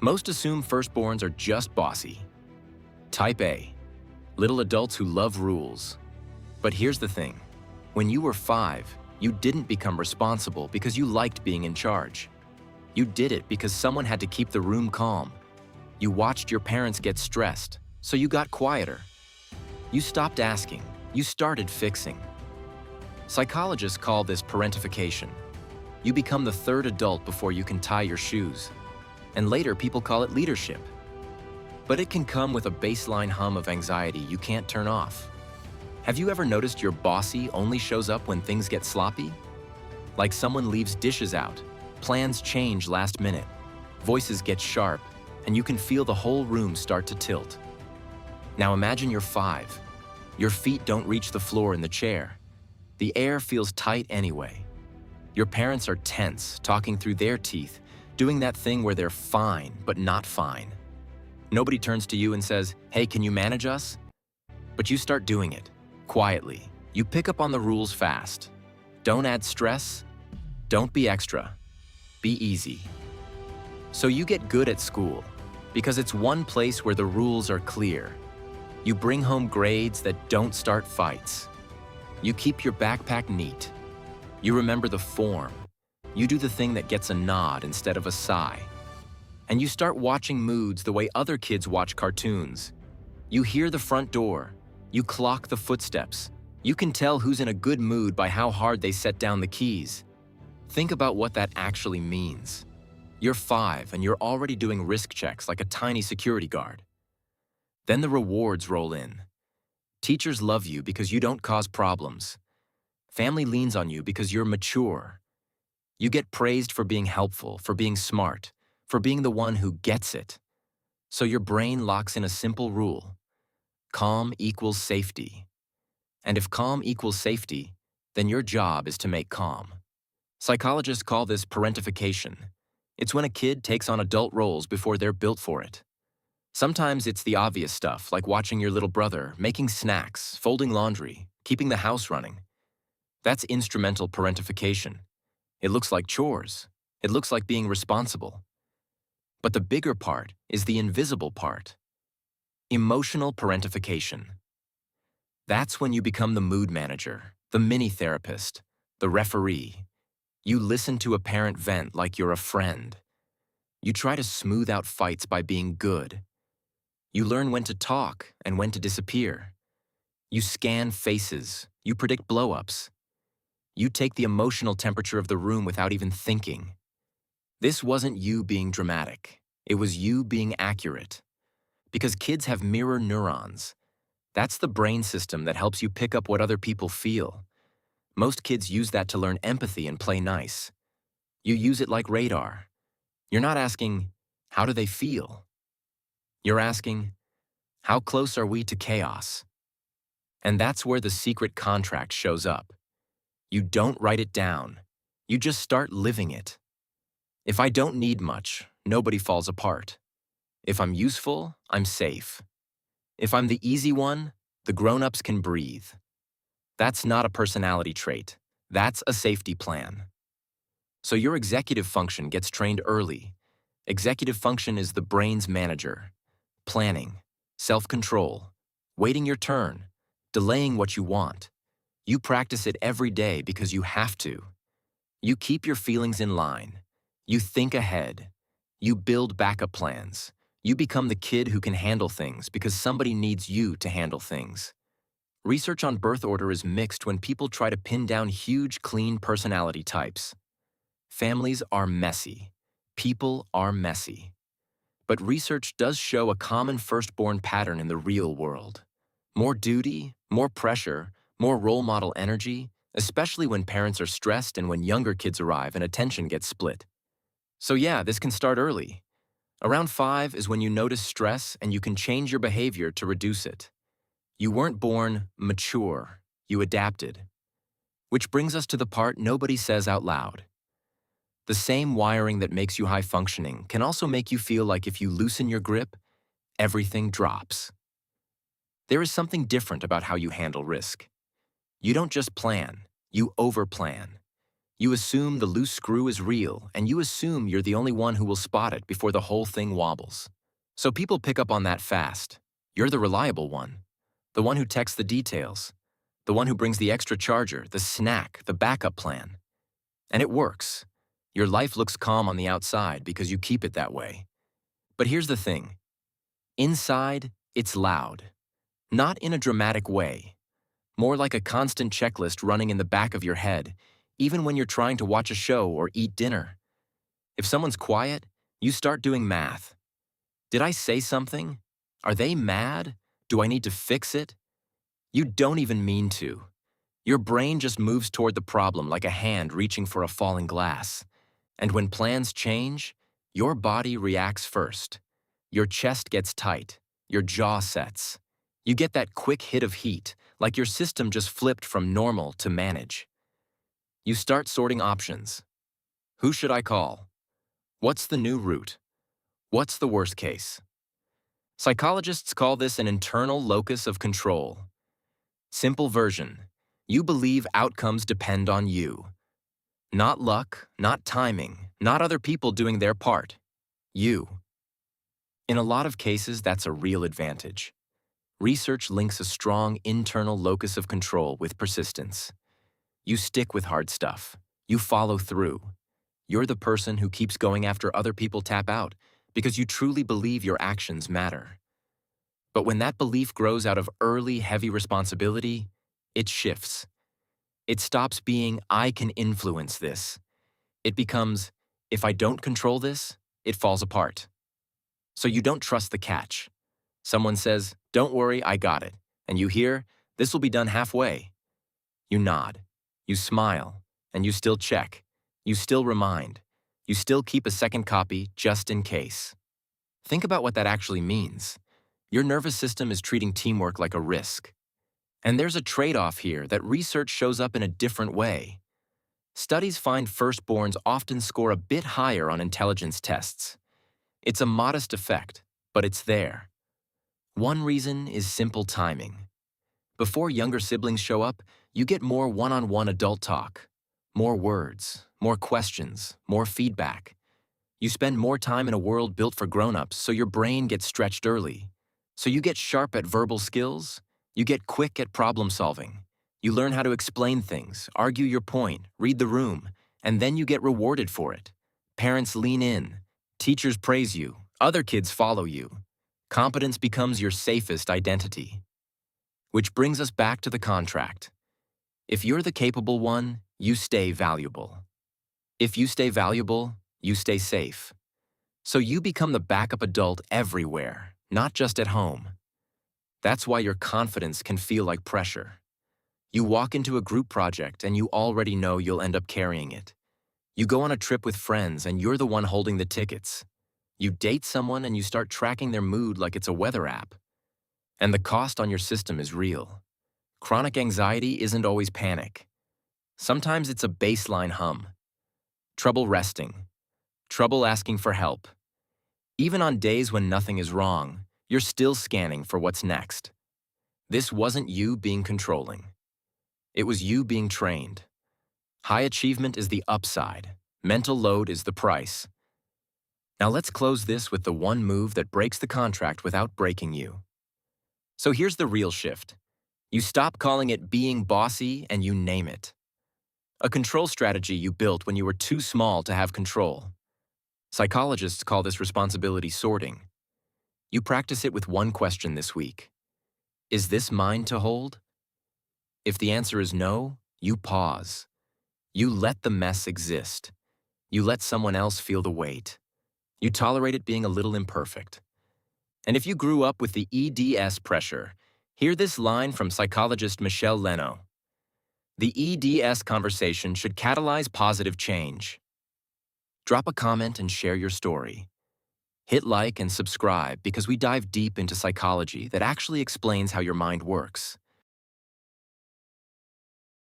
Most assume firstborns are just bossy. Type A, little adults who love rules. But here's the thing. When you were 5, you didn't become responsible because you liked being in charge. You did it because someone had to keep the room calm. You watched your parents get stressed, so you got quieter. You stopped asking. You started fixing. Psychologists call this parentification. You become the third adult before you can tie your shoes. And later, people call it leadership. But it can come with a baseline hum of anxiety you can't turn off. Have you ever noticed your bossy only shows up when things get sloppy? Like someone leaves dishes out, plans change last minute, voices get sharp, and you can feel the whole room start to tilt. Now imagine you're 5. Your feet don't reach the floor in the chair. The air feels tight anyway. Your parents are tense, talking through their teeth, doing that thing where they're fine but not fine. Nobody turns to you and says, "Hey, can you manage us?" But you start doing it, quietly. You pick up on the rules fast. Don't add stress. Don't be extra. Be easy. So you get good at school, because it's one place where the rules are clear. You bring home grades that don't start fights. You keep your backpack neat. You remember the form. You do the thing that gets a nod instead of a sigh. And you start watching moods the way other kids watch cartoons. You hear the front door. You clock the footsteps. You can tell who's in a good mood by how hard they set down the keys. Think about what that actually means. You're 5 and you're already doing risk checks like a tiny security guard. Then the rewards roll in. Teachers love you because you don't cause problems. Family leans on you because you're mature. You get praised for being helpful, for being smart, for being the one who gets it. So your brain locks in a simple rule. Calm equals safety. And if calm equals safety, then your job is to make calm. Psychologists call this parentification. It's when a kid takes on adult roles before they're built for it. Sometimes it's the obvious stuff, like watching your little brother, making snacks, folding laundry, keeping the house running. That's instrumental parentification. It looks like chores. It looks like being responsible. But the bigger part is the invisible part. Emotional parentification. That's when you become the mood manager, the mini-therapist, the referee. You listen to a parent vent like you're a friend. You try to smooth out fights by being good. You learn when to talk and when to disappear. You scan faces. You predict blow-ups. You take the emotional temperature of the room without even thinking. This wasn't you being dramatic. It was you being accurate. Because kids have mirror neurons. That's the brain system that helps you pick up what other people feel. Most kids use that to learn empathy and play nice. You use it like radar. You're not asking, how do they feel? You're asking, how close are we to chaos? And that's where the secret contract shows up. You don't write it down. You just start living it. If I don't need much, nobody falls apart. If I'm useful, I'm safe. If I'm the easy one, the grown-ups can breathe. That's not a personality trait. That's a safety plan. So your executive function gets trained early. Executive function is the brain's manager. Planning, self-control, waiting your turn, delaying what you want. You practice it every day because you have to. You keep your feelings in line. You think ahead. You build backup plans. You become the kid who can handle things because somebody needs you to handle things. Research on birth order is mixed when people try to pin down huge, clean personality types. Families are messy. People are messy. But research does show a common firstborn pattern in the real world. More duty, more pressure, more role model energy, especially when parents are stressed and when younger kids arrive and attention gets split. So yeah, this can start early. Around 5 is when you notice stress and you can change your behavior to reduce it. You weren't born mature, you adapted. Which brings us to the part nobody says out loud. The same wiring that makes you high-functioning can also make you feel like if you loosen your grip, everything drops. There is something different about how you handle risk. You don't just plan, you overplan. You assume the loose screw is real, and you assume you're the only one who will spot it before the whole thing wobbles. So people pick up on that fast. You're the reliable one, the one who texts the details, the one who brings the extra charger, the snack, the backup plan. And it works. Your life looks calm on the outside because you keep it that way. But here's the thing. Inside, it's loud. Not in a dramatic way. More like a constant checklist running in the back of your head, even when you're trying to watch a show or eat dinner. If someone's quiet, you start doing math. Did I say something? Are they mad? Do I need to fix it? You don't even mean to. Your brain just moves toward the problem like a hand reaching for a falling glass. And when plans change, your body reacts first. Your chest gets tight. Your jaw sets. You get that quick hit of heat, like your system just flipped from normal to manage. You start sorting options. Who should I call? What's the new route? What's the worst case? Psychologists call this an internal locus of control. Simple version. You believe outcomes depend on you. Not luck, not timing, not other people doing their part. You. In a lot of cases, that's a real advantage. Research links a strong internal locus of control with persistence. You stick with hard stuff. You follow through. You're the person who keeps going after other people tap out because you truly believe your actions matter. But when that belief grows out of early, heavy responsibility, it shifts. It stops being, I can influence this. It becomes, if I don't control this, it falls apart. So you don't trust the catch. Someone says, don't worry, I got it. And you hear, this will be done halfway. You nod. You smile. And you still check. You still remind. You still keep a second copy just in case. Think about what that actually means. Your nervous system is treating teamwork like a risk. And there's a trade-off here that research shows up in a different way. Studies find firstborns often score a bit higher on intelligence tests. It's a modest effect, but it's there. One reason is simple timing. Before younger siblings show up, you get more one-on-one adult talk. More words, more questions, more feedback. You spend more time in a world built for grown-ups, so your brain gets stretched early. So you get sharp at verbal skills, you get quick at problem solving. You learn how to explain things, argue your point, read the room, and then you get rewarded for it. Parents lean in, teachers praise you, other kids follow you. Competence becomes your safest identity. Which brings us back to the contract. If you're the capable one, you stay valuable. If you stay valuable, you stay safe. So you become the backup adult everywhere, not just at home. That's why your confidence can feel like pressure. You walk into a group project and you already know you'll end up carrying it. You go on a trip with friends and you're the one holding the tickets. You date someone and you start tracking their mood like it's a weather app. And the cost on your system is real. Chronic anxiety isn't always panic. Sometimes it's a baseline hum. Trouble resting. Trouble asking for help. Even on days when nothing is wrong, you're still scanning for what's next. This wasn't you being controlling. It was you being trained. High achievement is the upside. Mental load is the price. Now let's close this with the one move that breaks the contract without breaking you. So here's the real shift. You stop calling it being bossy and you name it. A control strategy you built when you were too small to have control. Psychologists call this responsibility sorting. You practice it with one question this week. Is this mine to hold? If the answer is no, you pause. You let the mess exist. You let someone else feel the weight. You tolerate it being a little imperfect. And if you grew up with the EDS pressure, hear this line from psychologist Michelle Leno. The EDS conversation should catalyze positive change. Drop a comment and share your story. Hit like and subscribe because we dive deep into psychology that actually explains how your mind works.